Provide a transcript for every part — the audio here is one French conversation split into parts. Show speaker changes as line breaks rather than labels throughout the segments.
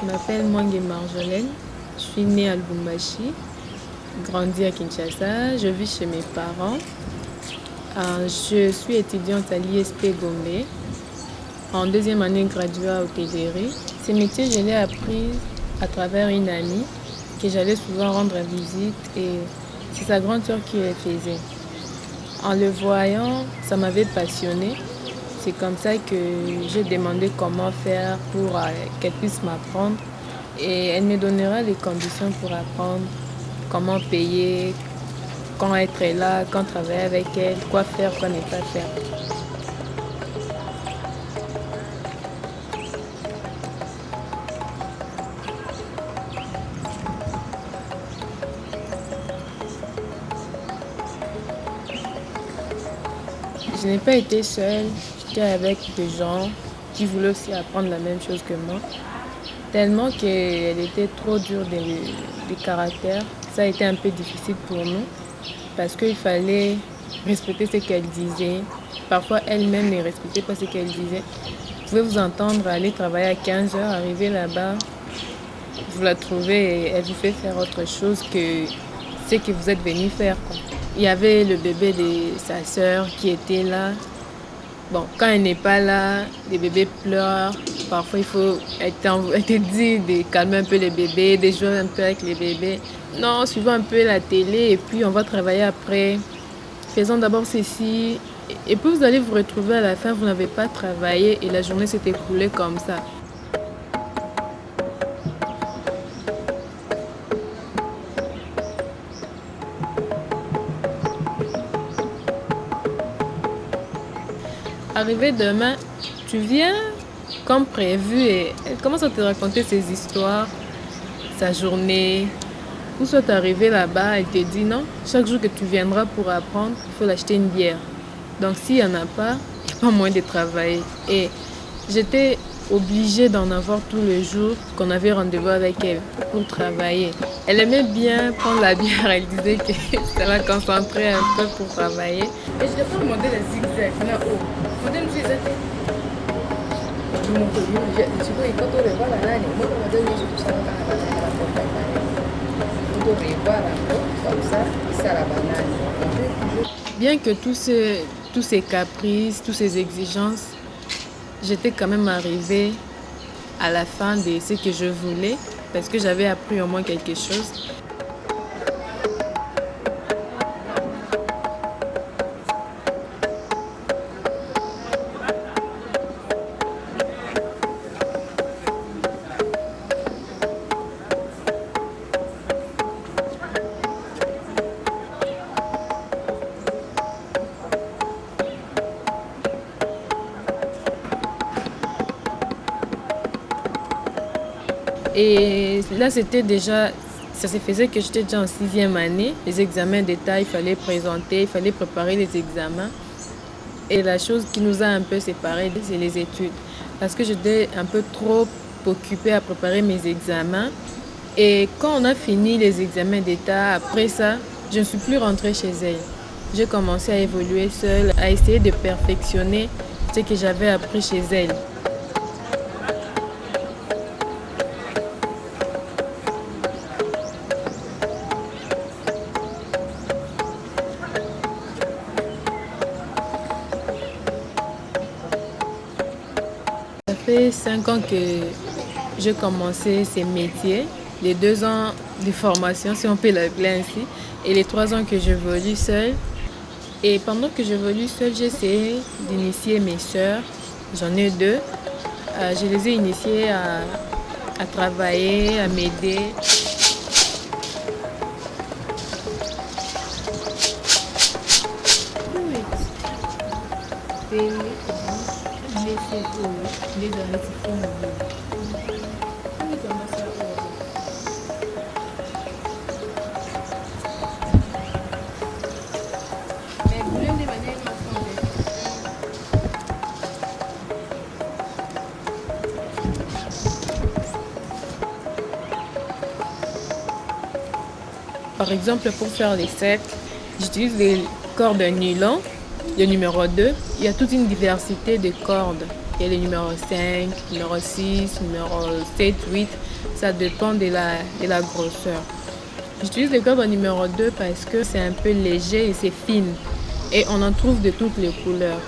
Je m'appelle Mwangi Marjolaine. Je suis née à Lubumbashi, grandie à Kinshasa. Je vis chez mes parents. Je suis étudiante à l'ISP Gombe. En deuxième année, graduée à hôtellerie. Ces métiers, je l'ai appris à travers une amie que j'allais souvent rendre visite et c'est sa grande sœur qui les faisait. En le voyant, ça m'avait passionnée. C'est comme ça que j'ai demandé comment faire pour qu'elle puisse m'apprendre. Et elle me donnera les conditions pour apprendre, comment payer, quand être là, quand travailler avec elle, quoi faire, quoi ne pas faire. Je n'ai pas été seule, j'étais avec des gens qui voulaient aussi apprendre la même chose que moi. Tellement qu'elle était trop dure des caractères, ça a été un peu difficile pour nous parce qu'il fallait respecter ce qu'elle disait. Parfois, elle-même ne respectait pas ce qu'elle disait. Vous pouvez vous entendre aller travailler à 15 heures, arriver là-bas, vous la trouvez et elle vous fait faire autre chose que ce que vous êtes venu faire, quoi. Il y avait le bébé de sa sœur qui était là. Bon, quand elle n'est pas là, les bébés pleurent. Parfois, elle te dit de calmer un peu les bébés, de jouer un peu avec les bébés. Non, suivons un peu la télé et puis on va travailler après. Faisons d'abord ceci. Et puis vous allez vous retrouver à la fin, vous n'avez pas travaillé et la journée s'est écoulée comme ça. Arrivé demain, tu viens comme prévu et elle commence à te raconter ses histoires, sa journée. Ou soit arrivé là-bas, elle te dit non, chaque jour que tu viendras pour apprendre, il faut l'acheter une bière. Donc s'il n'y en a pas, il n'y a pas moyen de travailler. Et j'étais obligée d'en avoir tous les jours qu'on avait rendez-vous avec elle pour travailler. Elle aimait bien prendre la bière, elle disait que ça la concentrait un peu pour travailler. Et je n'ai pas demandé les zigzags là-haut. Bien que tous ces caprices, toutes ces exigences, j'étais quand même arrivée à la fin de ce que je voulais parce que j'avais appris au moins quelque chose. Et là, ça se faisait que j'étais déjà en 6e année. Les examens d'État, il fallait présenter, il fallait préparer les examens. Et la chose qui nous a un peu séparés, c'est les études. Parce que j'étais un peu trop occupée à préparer mes examens. Et quand on a fini les examens d'État, après ça, je ne suis plus rentrée chez elle. J'ai commencé à évoluer seule, à essayer de perfectionner ce que j'avais appris chez elle. Ça fait 5 ans que j'ai commencé ces métiers, les 2 ans de formation, si on peut l'appeler ainsi, et les 3 ans que j'évolue seule. Et pendant que j'évolue seule, j'ai essayé d'initier mes sœurs. J'en ai 2. Je les ai initiées à travailler, à m'aider. Par exemple, pour faire les cercles, j'utilise les cordes nylon, le numéro 2. Il y a toute une diversité de cordes. est le numéro 5, numéro 6, numéro 7, 8. Ça dépend de la grosseur. J'utilise le corde numéro 2 parce que c'est un peu léger et c'est fine. Et on en trouve de toutes les couleurs.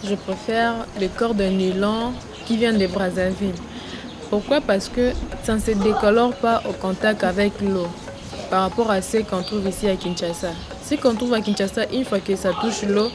Je préfère le corde de nylon qui vient de Brazzaville. Pourquoi? Parce que ça ne se décolore pas au contact avec l'eau par rapport à ce qu'on trouve ici à Kinshasa. Ce qu'on trouve à Kinshasa, une fois que ça touche l'eau,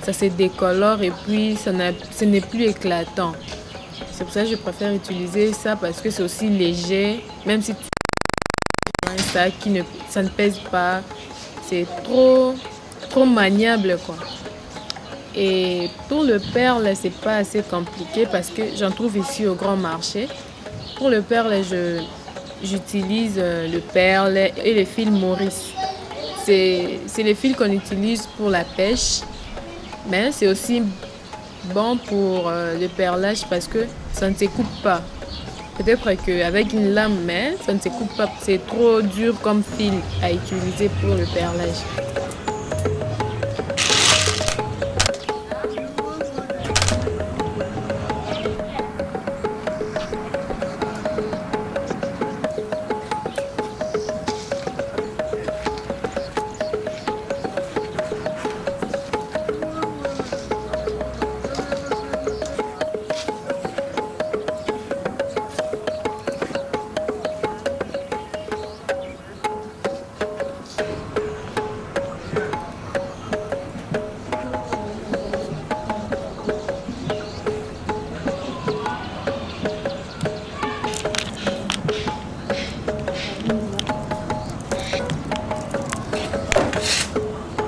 ça se décolore et puis ce n'est plus éclatant. C'est pour ça que je préfère utiliser ça parce que c'est aussi léger, même si tu as un sac ça ne pèse pas. C'est trop maniable, quoi. Et pour le perle, c'est pas assez compliqué parce que j'en trouve ici au grand marché. Pour le perle, j'utilise le perle et le fil Maurice. C'est le fil qu'on utilise pour la pêche, mais c'est aussi bon pour le perlage parce que ça ne se coupe pas. Peut-être qu'avec une lame, mais ça ne se coupe pas. C'est trop dur comme fil à utiliser pour le perlage.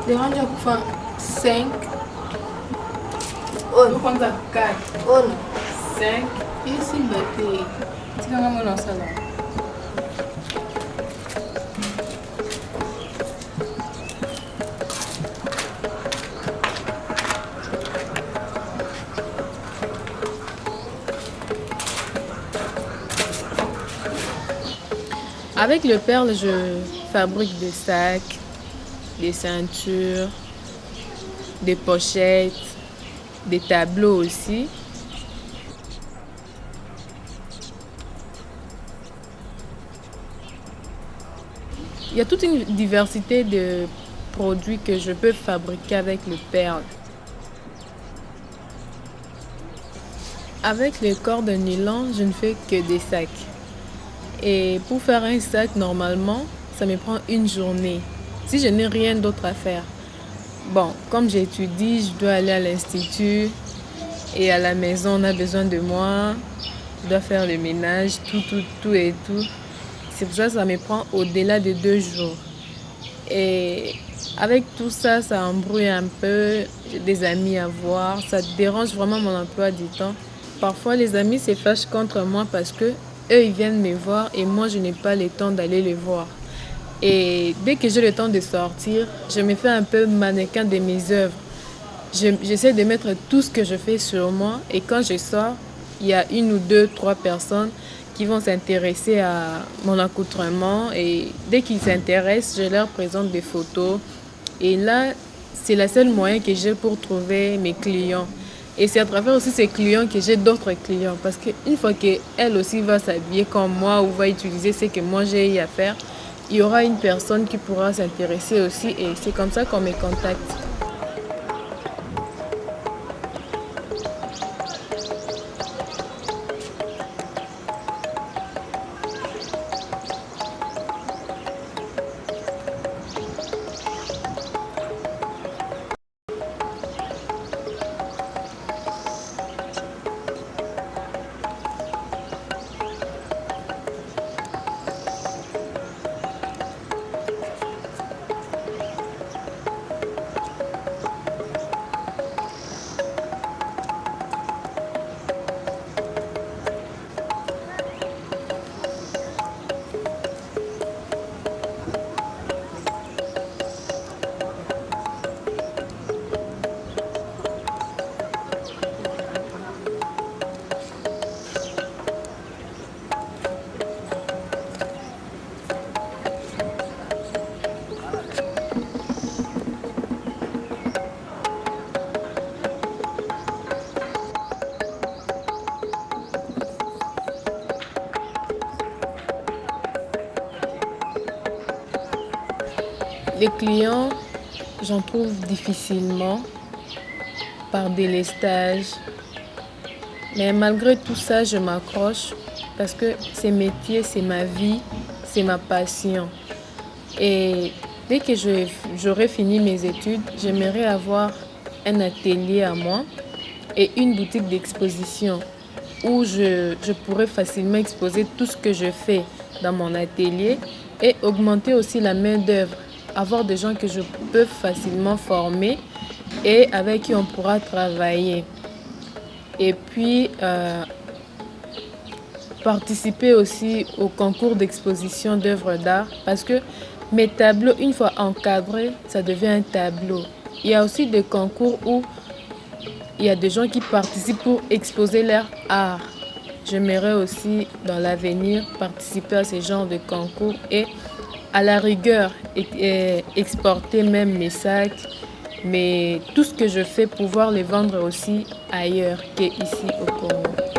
Deranja kufa 5
Kwanza 4,
on
5.
isi mbate
Tika mwana sala. Avec le perle, je fabrique des sacs, des ceintures, des pochettes, des tableaux aussi. Il y a toute une diversité de produits que je peux fabriquer avec le perle. Avec les cordes de nylon, je ne fais que des sacs. Et pour faire un sac, normalement, ça me prend une journée. Si je n'ai rien d'autre à faire. Bon, comme j'étudie, je dois aller à l'institut. Et à la maison, on a besoin de moi. Je dois faire le ménage, tout et tout. C'est pour ça que ça me prend au-delà de 2 jours. Et avec tout ça, ça embrouille un peu. J'ai des amis à voir. Ça dérange vraiment mon emploi du temps. Parfois, les amis se fâchent contre moi parce que eux, ils viennent me voir et moi, je n'ai pas le temps d'aller les voir. Et dès que j'ai le temps de sortir, je me fais un peu mannequin de mes œuvres. J'essaie de mettre tout ce que je fais sur moi et quand je sors, il y a 1 ou 2, 3 personnes qui vont s'intéresser à mon accoutrement et dès qu'ils s'intéressent, je leur présente des photos. Et là, c'est le seul moyen que j'ai pour trouver mes clients. Et c'est à travers aussi ces clients que j'ai d'autres clients. Parce qu'une fois qu'elle aussi va s'habiller comme moi ou va utiliser ce que moi j'ai eu à faire, il y aura une personne qui pourra s'intéresser aussi et c'est comme ça qu'on me contacte. Les clients, j'en trouve difficilement par délestage. Mais malgré tout ça, je m'accroche parce que ces métiers, c'est ma vie, c'est ma passion. Et dès que j'aurai fini mes études, j'aimerais avoir un atelier à moi et une boutique d'exposition où je pourrais facilement exposer tout ce que je fais dans mon atelier et augmenter aussi la main-d'œuvre, avoir des gens que je peux facilement former et avec qui on pourra travailler. Et puis, participer aussi au concours d'exposition d'œuvres d'art parce que mes tableaux, une fois encadrés, ça devient un tableau. Il y a aussi des concours où il y a des gens qui participent pour exposer leur art. J'aimerais aussi, dans l'avenir, participer à ce genre de concours et, à la rigueur, exporter même mes sacs, mais tout ce que je fais, pouvoir les vendre aussi ailleurs qu'ici au Congo.